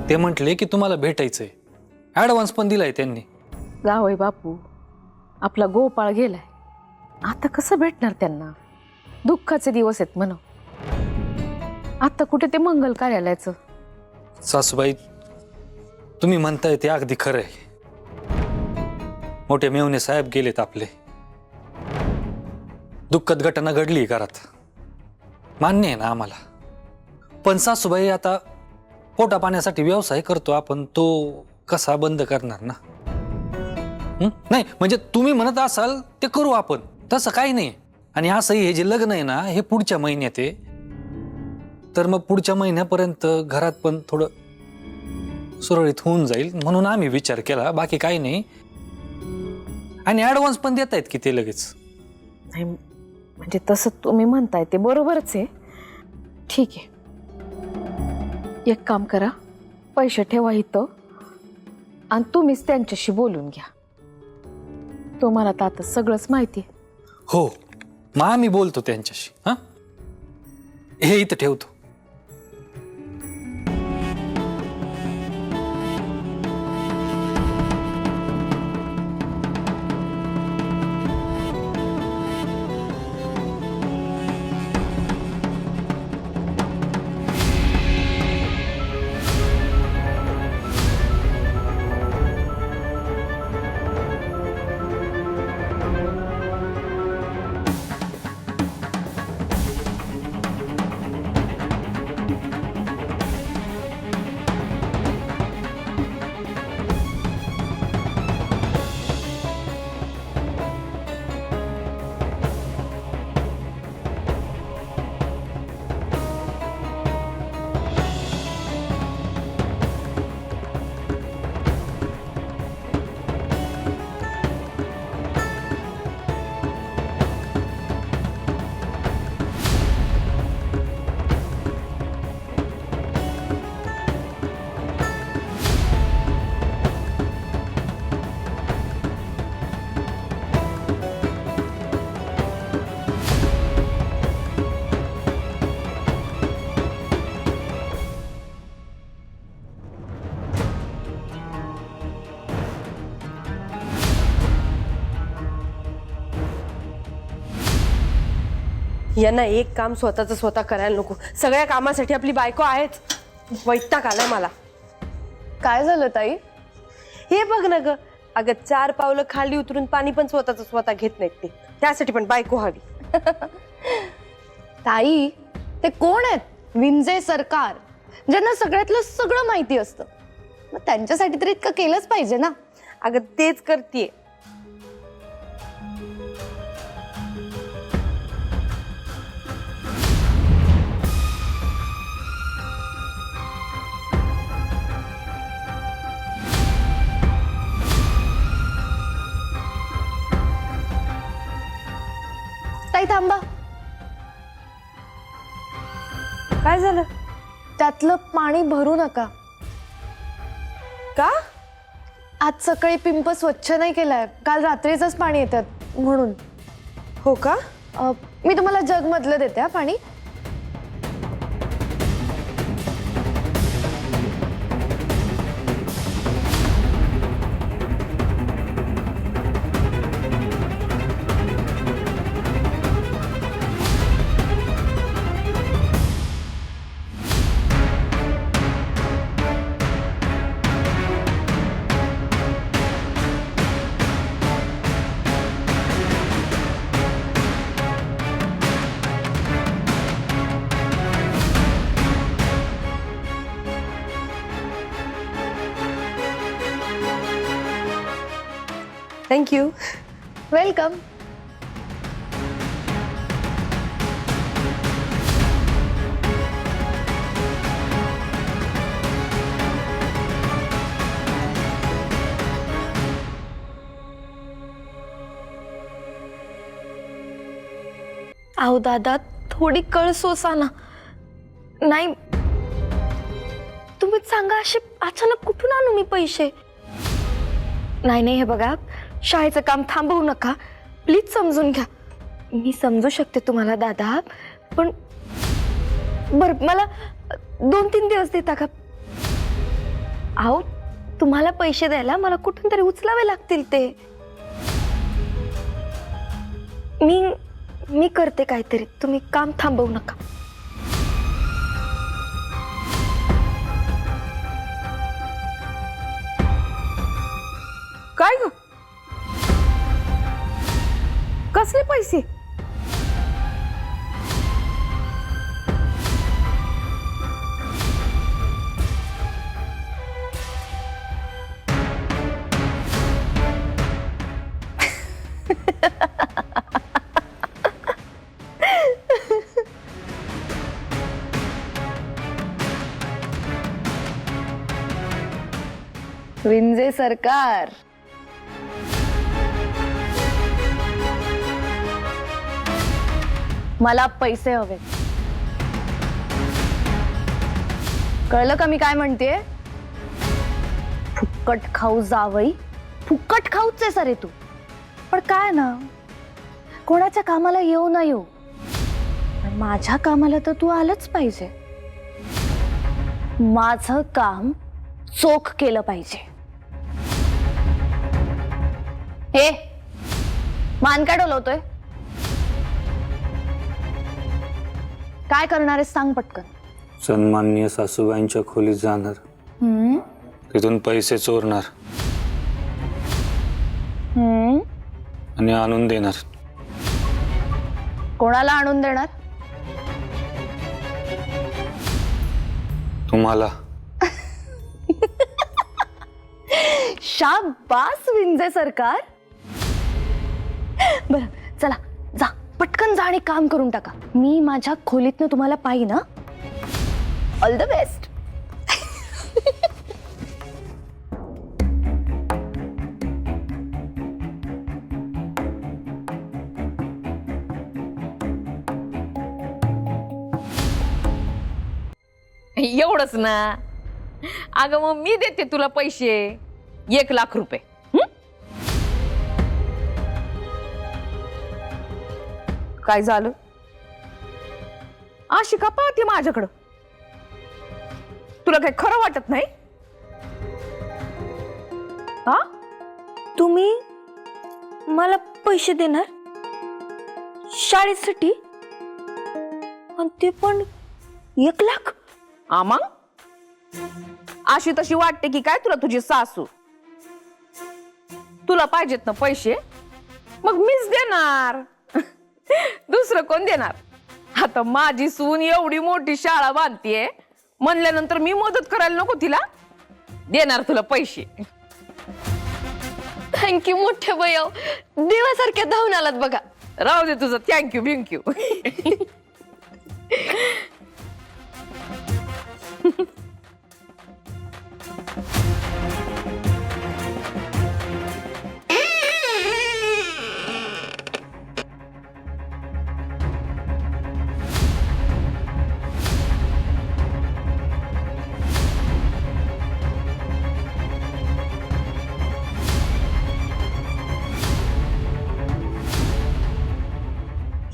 ते म्हटले की तुम्हाला भेटायचंय, ऍडव्हान्स पण दिलाय त्यांनी. जावई बापू, आपला गोपाळ गेलाय, आता कसं भेटणार त्यांना? दुःखाचे दिवस आहेत म्हणा. आता कुठे ते मंगल कार्यालयाचं? सासूबाई, तुम्ही म्हणताय ते अगदी खरं आहे. मोठे मेवणे साहेब गेलेत आपले. दुःखद घटना घडली घरात, मान्य आहे ना आम्हाला. पण सासूबाई, आता पोटा पाण्यासाठी व्यवसाय करतो आपण, तो कसा बंद करणार ना? नाही म्हणजे तुम्ही म्हणत असाल ते करू आपण, तसं काही नाही. आणि असंही हे जे लग्न आहे ना, हे पुढच्या महिन्यात आहे, तर मग पुढच्या महिन्यापर्यंत घरात पण थोडं सुरळीत होऊन जाईल म्हणून आम्ही विचार केला, बाकी काही नाही. आणि ऍडव्हान्स पण देत आहेत की ते लगेच. नाही म्हणजे तसं तुम्ही म्हणताय ते बरोबरच आहे. ठीक आहे, एक काम करा, पैसे ठेवा इथं आणि तुम्हीच त्यांच्याशी बोलून घ्या. तुम्हाला तर आता सगळंच माहिती आहे. हो, मग आम्ही बोलतो त्यांच्याशी. हा, हे इथं ठेवतो. यांना एक काम स्वतःच स्वतः करायला नको, सगळ्या कामासाठी आपली बायको आहेच. वैताग आलाय मला. काय झालं ताई? हे बघ ना ग, अगं 4 पावलं खाली उतरून पाणी पण स्वतःच स्वतः घेत नाहीत ते, त्यासाठी पण बायको हवी. ताई, ते कोण आहेत? विंजे सरकार, ज्यांना सगळ्यातलं सगळं माहिती असतं. मग त्यांच्यासाठी तरी इतकं केलंच पाहिजे ना. अगं तेच करतीये. ताई थांबा. काय झालं? त्यातलं पाणी भरू नका. का? आज सकाळी पिंप स्वच्छ नाही केलाय, काल रात्रीचंच पाणी येतात म्हणून. हो का? मी तुम्हाला जग मधलं देते हा पाणी. थँक्यू. वेलकम. अहो दादा, थोडी कळ सोसा ना. नाही, तुम्हीच सांगा, असे अचानक कुठून आणू मी पैसे? नाही नाही, हे बघा, शाळेचं काम थांबवू नका प्लीज, समजून घ्या. मी समजू शकते तुम्हाला दादा, पण बरं मला 2-3 दिवस देता का? अहो, तुम्हाला पैसे द्यायला मला कुठून तरी उचलावे लागतील ते. मी करते काहीतरी, तुम्ही काम थांबवू नका. काय ग? कसले पैसे? विंजे सरकार, मला पैसे हवे. कळलं का मी काय म्हणतेय? फुक्कट खाऊ जावई, फुक्कट खाऊच आहे सरे तू. पण काय ना, कोणाच्या कामाला येऊ ना येऊ, पण माझ्या कामाला तर तू आलंच पाहिजे. माझं काम चोख केलं पाहिजे. हे मान काय डोलवतोय? काय करणार आहे सांग पटकन. सन्माननीय सासूबाईंच्या खोलीत जाणार, तिथून पैसे चोरणार आणि आणून देणार. कोणाला आणून देणार? तुम्हाला. शाबास विंजे सरकार. बरं चला, जा पटकन जा आणि काम करून टाका. मी माझ्या खोलीतनं तुम्हाला पाहिन ना. All the best. एवढंच ना? अगं मग मी देते तुला पैसे 1 लाख रुपये. काय झालं? अशी का पाहते माझ्याकडं? तुला काही खरं वाटत नाही? हा? तुम्ही मला पैसे देणार शाळेसाठी? आणि ते पण 1 लाख. मग अशी तशी वाटते की काय तुला तुझी सासू? तुला पाहिजेत ना पैसे, मग मीच देणार. दुसरं कोण देणार? आता माझी सून एवढी मोठी शाळा बांधतीये म्हणल्यानंतर मी मदत करायला नको तिला? देणार तुला पैसे. थँक्यू मोठ्या बाई, देवासारख्या धावून आलात बघा. राहू दे तुझं थँक्यू बिंक्यू.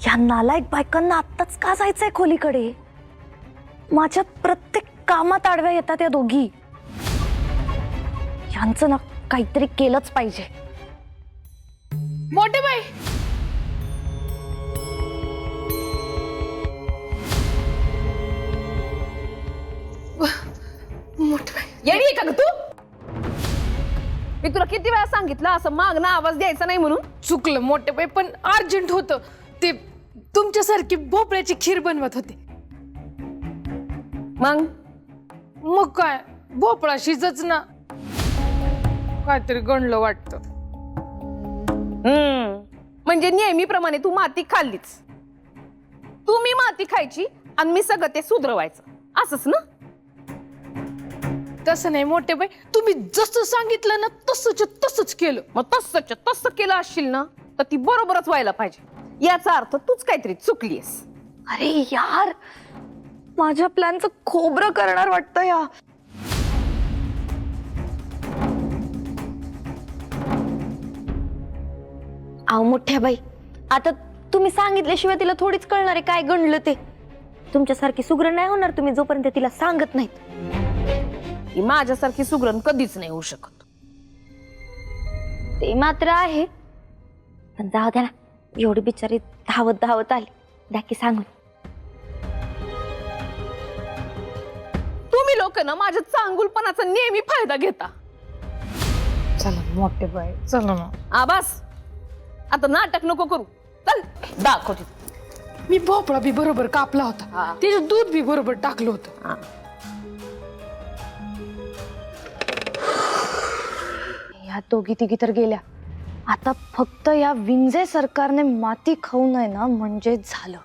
या नालायक बायकांना आत्ताच का जायचंय खोलीकडे? माझ्या प्रत्येक कामात आडव्या येतात या दोघी. यांचं ना काहीतरी केलंच पाहिजे. मोठे बाई, मोठे बाई, येडी आहे का ग तू? मी तुला किती वेळा सांगितलं असं मागणं आवाज द्यायचा नाही म्हणून? चुकलं मोठे बाई, पण अर्जंट होतं. ते तुमच्यासारखी भोपळ्याची खीर बनवत होते. मग काय भोपळा शिजच ना, काहीतरी गणलं वाटतं. म्हणजे नेहमीप्रमाणे तू माती खाल्लीच. तू मी माती खायची आणि मी सगळं ते सुधरवायचं, असंच ना? तसं नाही मोठे बाई, तुम्ही जसं सांगितलं ना तसंच केलं. मग तसं केलं असशील ना तर ती बरोबरच व्हायला पाहिजे. याचा अर्थ तूच काहीतरी चुकलीस. अरे यार, माझ्या प्लॅनचं खोबरं करणार वाटतं या. अहो मोठ्या बाई, आता तुम्ही सांगितल्याशिवाय तिला थोडीच कळणार आहे काय गणलं ते. तुमच्यासारखी सुगरण नाही होणार तुम्ही जोपर्यंत तिला सांगत नाहीत. ही माझ्यासारखी सुगरण कधीच नाही होऊ शकत. ते मात्र आहे, पण जाऊ द्या ना, एवढी बिचारी धावत आली, द्या की सांगून. तुम्ही लोक ना माझ्या चांगुलपणाचा नेहमी फायदा घेता. चला मोठे बाई, चला ना. आबास, आता नाटक नको करू, चल दाखवते. मी भोपळा बी बरोबर कापला होता, त्याच्यात दूध बी बरोबर टाकलं होतं. या दोघी तिघी तर गेल्या. आता फक्त या विंजे सरकारने माती खाऊ नये ना, म्हणजे झालं.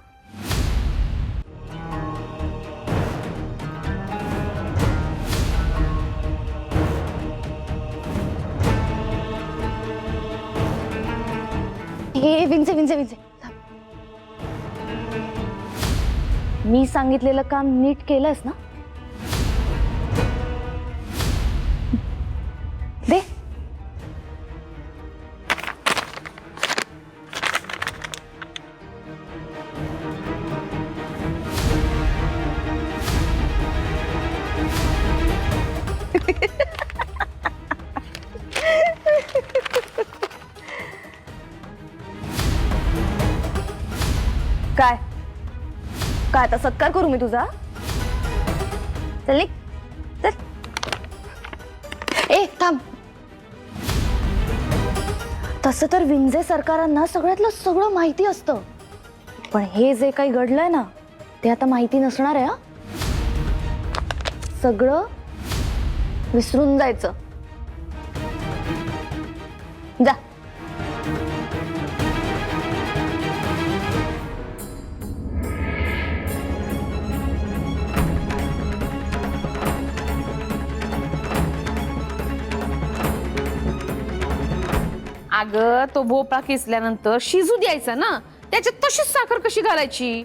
हे विंजे विंजे विंजे, मी सांगितलेलं काम नीट केलंस ना? दे. काय काय आता सत्कार करू मी तुझा? चल निघ, चल. ए थांब. तसं तर विंजे सरकारांना सगळ्यातलं सगळं माहिती असतं, पण हे जे काही घडलंय ना ते आता माहिती नसणार आहे. सगळं विसरून जायचं. जा. अगं तो भोपळा किसल्यानंतर शिजू द्यायचा ना, त्याच्यात तशीच साखर कशी घालायची?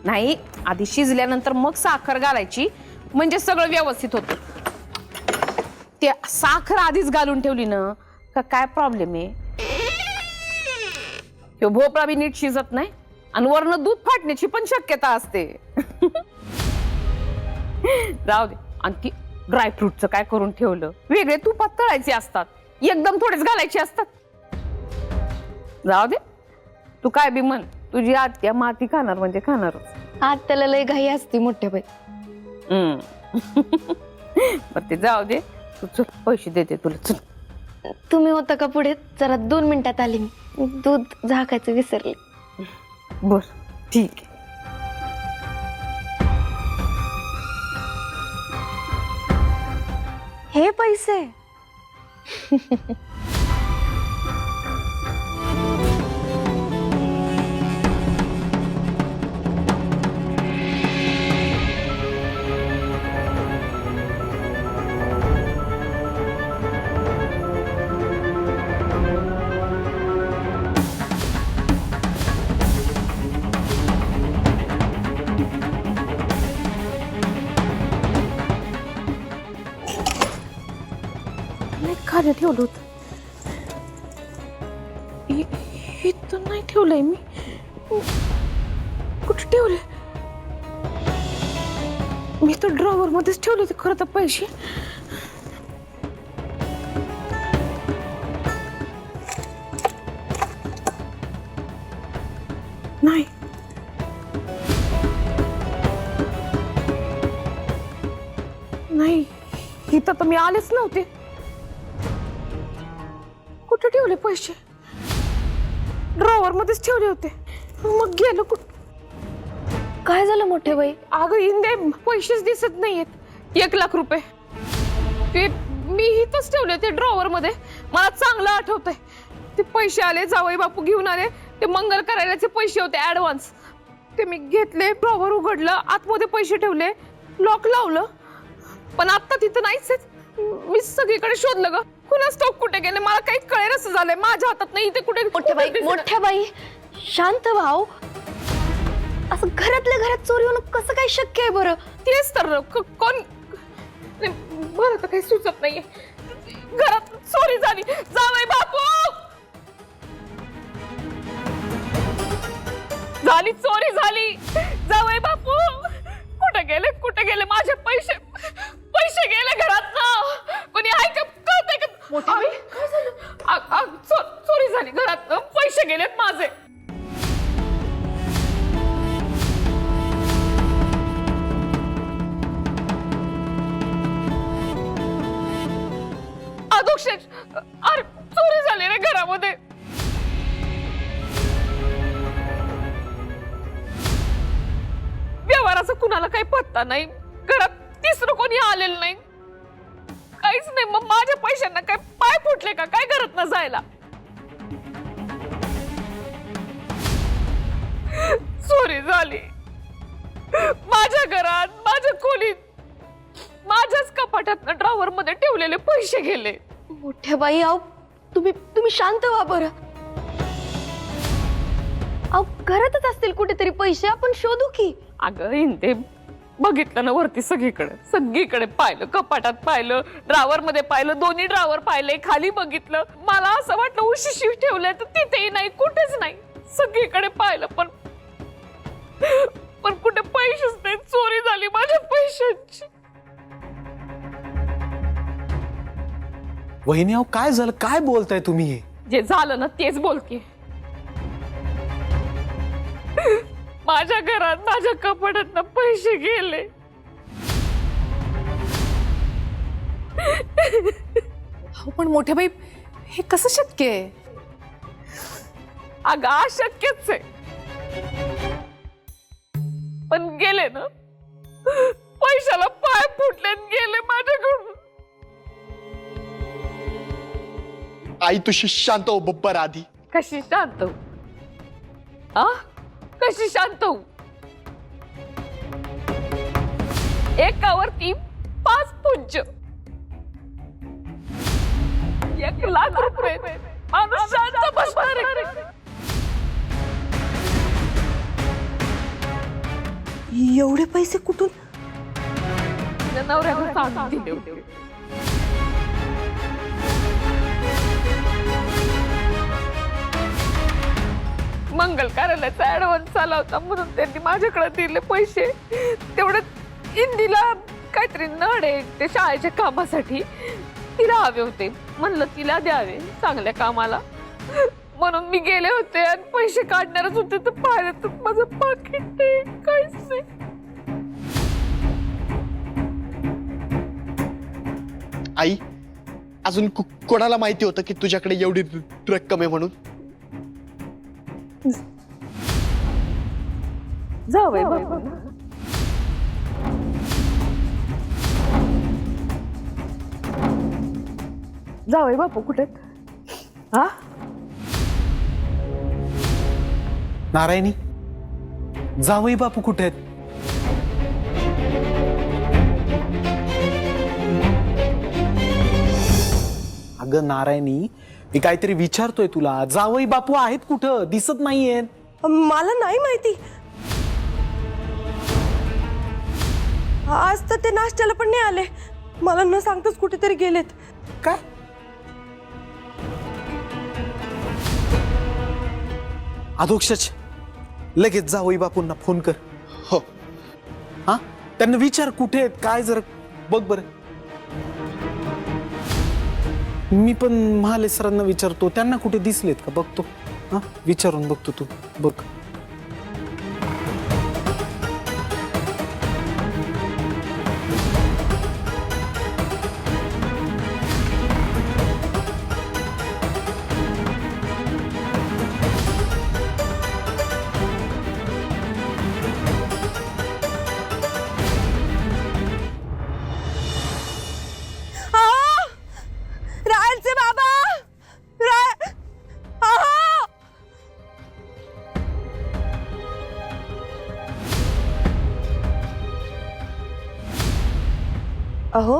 नाही, आधी शिजल्यानंतर मग साखर घालायची, म्हणजे सगळं व्यवस्थित होतं. ते साखर आधीच घालून ठेवली ना का काय प्रॉब्लेम आहे? तो भोपळा बी नीट शिजत नाही आणि वरनं दूध फाटण्याची पण शक्यता असते. जाऊ दे. आणि ती ड्रायफ्रूटचं काय करून ठेवलं? वेगळे तुपात तळायचे असतात, एकदम थोडेच घालायचे असतात. जाऊ दे, तू काय बी म्हण, तुझी आत्या माती खाणार म्हणजे खाणारच. आज त्याला लय घाई असती मोठ्या बाई. बरं ते जाऊ दे, तू चल पैसे देते तुला, चल. तुम्ही होता का पुढे? जरा 2 मिनिटात आली मी. दूध झाकायचं विसरले. बर ठीक आहे. हे पैसे खाली ठेवलं होतं. इथं नाही ठेवलंय मी. कुठे ठेवले? मी तर ड्रॉवर मध्येच ठेवले होते खरं तर पैसे. नाही, नाही, इथं तर मी आलेच नव्हते. कुठे ठेवले पैसे? ड्रॉवर मध्येच ठेवले होते. मग गेलो कुठं? काय झालं मोठ्या बाई? अगं इंदे, पैसेच दिसत नाहीयेत. 1 लाख रुपये ते मी इथंच ठेवले ते ड्रॉवर मध्ये. मला चांगलं आठवतंय. ते पैसे आले, जावई बापू घेऊन आले. ते मंगल कार्यालयाचे पैसे होते ऍडव्हान्स. ते मी घेतले, ड्रॉवर उघडलं, आतमध्ये पैसे ठेवले, लॉक लावलं. पण आता तिथं नाहीच आहेत. मी सगळीकडे शोधलं ग, कुणाच ठाऊक कुठे गेले. मला काही कळेल असं झालंय. माझ्या हातात नाही. ते कुठे? मोठ्या बाई शांत भाऊ. असं घरातल्या घरात चोरी होणं कसं काय शक्य आहे बरं? तेच तर कोण नाही, मला तर काही सुचत नाहीये. घरात चोरी झाली. जावई बापू, झाली चोरी झाली. जावई बापू कुठे गेले? कुठे गेले माझे पैसे? पैसे गेले घरात ना. कोणी आहे का? कळतंय का? मोठी बाई काय झालं? चोरी झाली घरात. पैसे गेलेत माझे. अधोक्षेश, अरे चोरी झाली रे घरामध्ये. व्यवहाराचा कुणाला काही पत्ता नाही. घरात तिसरं कोणी आलेलं नाही. काहीच नाही. मग माझ्या पैशांना काय पाय फुटले का काय घरात न जायला? चोरी झाली माझ्या घरात, माझ्या खोलीत, माझ्याच कपाटात ड्रॉवर मध्ये ठेवलेले पैसे गेले. मोठ्या बाई आहो, तुम्ही शांत व्हा बरं. अहो घरातच असतील कुठेतरी पैसे, आपण शोधू की. अगं इंदे, बघितलं ना वरती सगळीकडे पाहिलं, कपाटात पाहिलं, ड्रॉवर मध्ये पाहिलं, दोन्ही ड्रॉवर पाहिले, खाली बघितलं. मला असं वाटलं उशिशी ठेवलंय तर तिथेही नाही, कुठेच नाही. सगळीकडे पाहिलं पण कुठे पैसेच नाही. चोरी झाली माझ्या पैशांची. वहिनी अहो काय झालं? काय बोलताय तुम्ही? हे जे झालं ना तेच बोलते. माझ्या घरात, माझ्या कपाटात पैसे गेले. पण मोठ्या बाई हे कसं शक्य आहे? अगं अशक्यच आहे. पण गेले ना, पैशाला पाय फुटले, गेले माझ्याकडून. आई तुझी शांत हो बब्बर आधी. कशी शांत होऊ? कशी शांत होऊ? एकावरती 5 पुंज, 1 लाख रुपये. माणूस शांत बसणार आहे? एवढे पैसे कुठून? नवऱ्याला सांगून दिले होते. मंगल कार्यालयाचा ऍडव्हान्स आला होता म्हणून त्यांनी माझ्याकडे दिले पैसे. तेवढ्यात इंदीला काहीतरी नड आहे ते शाळेच्या कामासाठी, तिला हवे होते. म्हणलं तिला द्यावे चांगल्या कामाला. म्हणून मी गेले होते आणि पैसे काढणारच होते तर पाहिलं तर माझं पाकिट नाही, काहीच नाही. आई अजून कोणाला माहिती होतं की तुझ्याकडे एवढी रक्कम आहे म्हणून? जावई बापू जावई बापू कुठे हा? नारायणी, जावई बापू कुठे आहेत? अगं नारायणी, मी काहीतरी विचारतोय तुला. जावई बापू आहेत कुठं? दिसत नाहीयेत. मला नाही माहिती. आज तर ते नाश्त्याला पण नाही आले. मला न सांगताच कुठेतरी गेलेत. काय? अधोक्षच लगेच जावई बापूंना फोन कर. हो. हा, त्यांना विचार कुठे आहेत काय, जरा बघ बर. मी पण महाले सरांना विचारतो, त्यांना कुठे दिसलेत का बघतो. हा, विचारून बघतो, तू बघ. रायलचे बाबा, अहो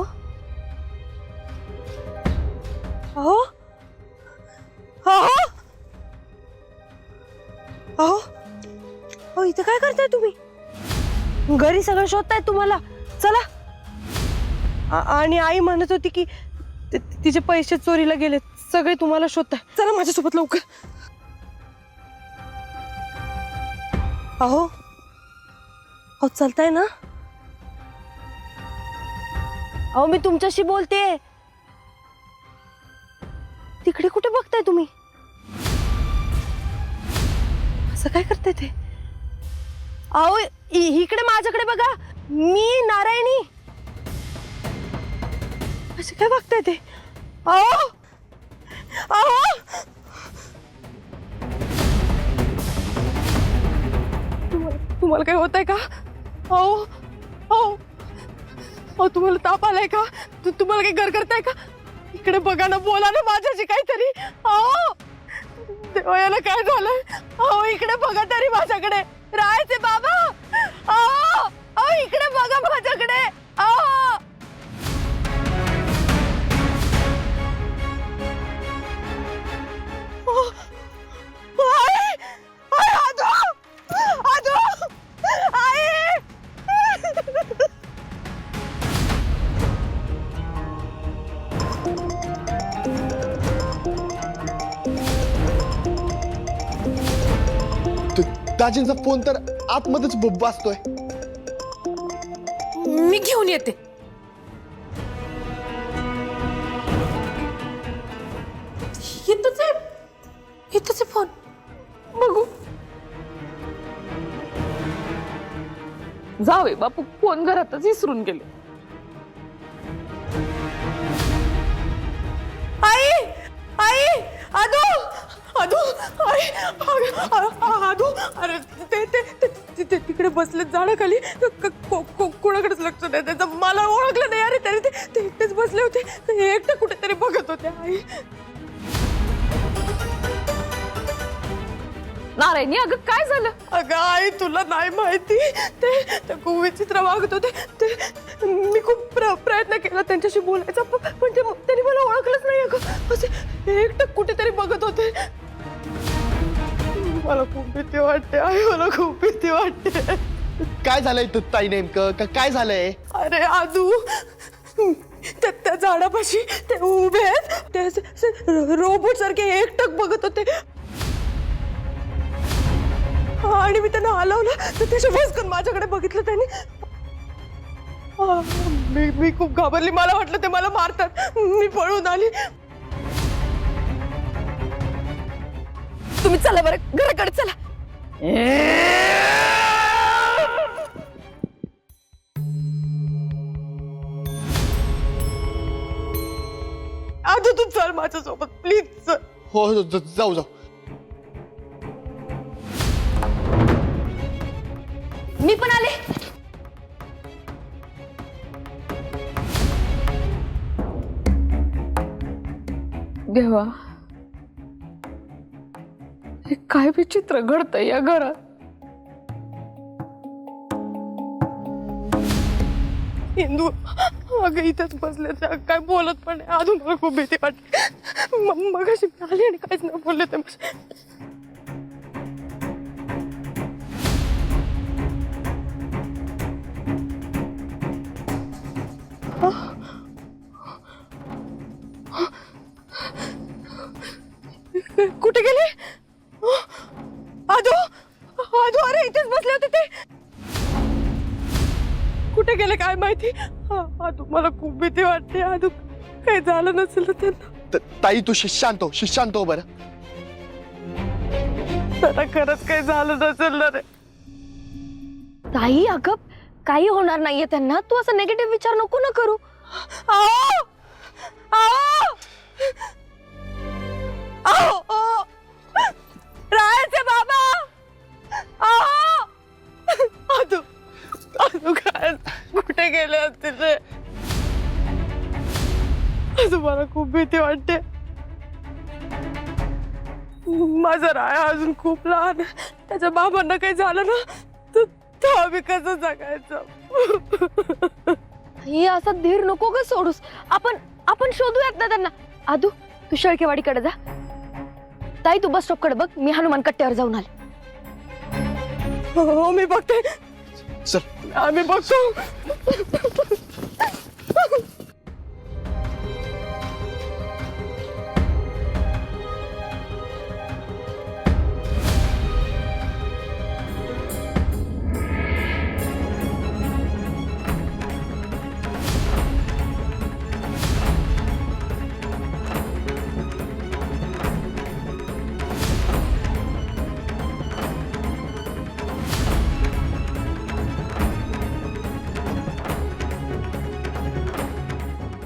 अहो अहो अहो अहो इथं काय करताय तुम्ही? घरी सगळं शोधताय तुम्हाला. चला. आणि आई म्हणत होती की तिचे पैसे चोरीला गेलेत. सगळे तुम्हाला शोधताय. चला माझ्यासोबत लवकर. अहो अहो चालताय ना? अहो मी तुमच्याशी बोलते. तिकडे कुठे बघताय तुम्ही? असं काय करताय ते? अहो इकडे माझ्याकडे बघा. मी नारायणी. असं काय बघताय ते? अहो अहो तुम्हाला काय होत आहे का? अहो अहो अहो तुम्हाला ताप आलाय का? तुम्हाला काही गरगरताय का? इकडे बघा ना, बोला ना माझ्याशी काहीतरी. अहो देवा, याला काय झालंय? अहो इकडे बघा तरी माझ्याकडे. राहायचे बाबा, अहो अहो इकडे बघा माझ्याकडे. अहो दाजींचा फोन तर आतमध्येच वाजतोय. मी घेऊन येते. इथंच आहे फोन. बघू. जावे बापू फोन घरातच विसरून गेले. आई आई आदू आदू आई आदू, अरे ते तिकडे बसले झाडाखाली. कोणाकडेच लक्ष नाही त्याचं. मला ओळखलं नाही. अरे तरी ते एकटेच बसले होते. ते एकटं कुठेतरी बघत होते. आई नारायणी, अगं काय झालं? अगं आई तुला नाही माहिती. ते खूप विचित्र वागत होते. ते मी खूप प्रयत्न केला त्यांच्याशी बोलायचा, पण त्यांनी मला ओळखलंच नाही. अगं असे एकटं कुठेतरी बघत होते. मला खूप भीती वाटते आई. मला खूप भीती वाटते. काय झालंय ताई नेमकं? काय झालंय? अरे आदू, त्या झाडापाशी ते उभे आहेत. ते रोबोट सारखे एकटक बघत होते. आणि मी त्यांना हलवलं तर त्याच्या भस्कन माझ्याकडे बघितलं त्यांनी. मी खूप घाबरली. मला वाटलं ते मला मारतात. मी पळून आली. तुम्ही चला बरं घराकडे चला. आधी तू चल माझ्यासोबत प्लीज चल. हो जाऊ जाऊ. मी पण आले. देवा, हे काय विचित्र घडतंय या घरात. हिंदू अगं इथेच बसले त्या काय बोलत पण नाही. अजून मला खूप भीती वाटते. मग अशी आली आणि काहीच नाही बोलले ते. कुठे गेले? आदू आदू अरे इथेच बसले होते ते. कुठे गेले काय माहिती. आदू मला खूप भीती वाटते. आदू काही झालं नसेल ना त्यांना. ताई तू शांत हो बरं. त्यांना खरंच काही झालं नसेल ना रे. ताई अगं काही होणार नाहीये त्यांना. तू असं नेगेटिव्ह विचार नको ना करू. आओ आओ आओ आओ रायाचे बाबा आओ. आदू आदू काय कुठे गेले असतील रे. आदू मला खूप भीती वाटते. माझा राया अजून खूप लहान आहे. त्याच्या बाबांना काही झालं ना तर आम्ही कसं जगायचं. ही असा धीर नको ग सोडूस. आपण शोधूयात ना त्यांना. आदू तू शेळकेवाडीकडे जा. ताई तू बस स्टॉपकडे बघ. मी हनुमान कट्ट्यावर जाऊन आले. हो मी बघते. चल. आम्ही बघतो.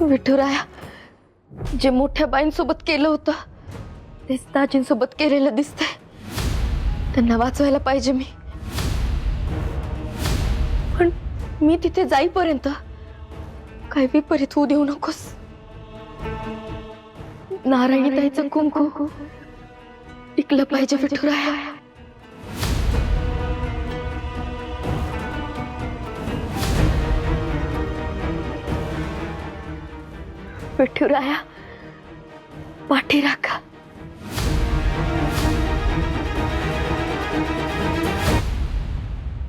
विठुराया जे मोठ्या बाईंसोबत केलं होतं तेच दाजींसोबत केलेलं दिसतंय. त्यांना वाचवायला पाहिजे मी. पण मी तिथे जाईपर्यंत काही विपरीत होऊ देऊ नकोस. नारायणी ताईचं कुंकू टिकलं पाहिजे विठुराया. विठुराया पाठी राखा.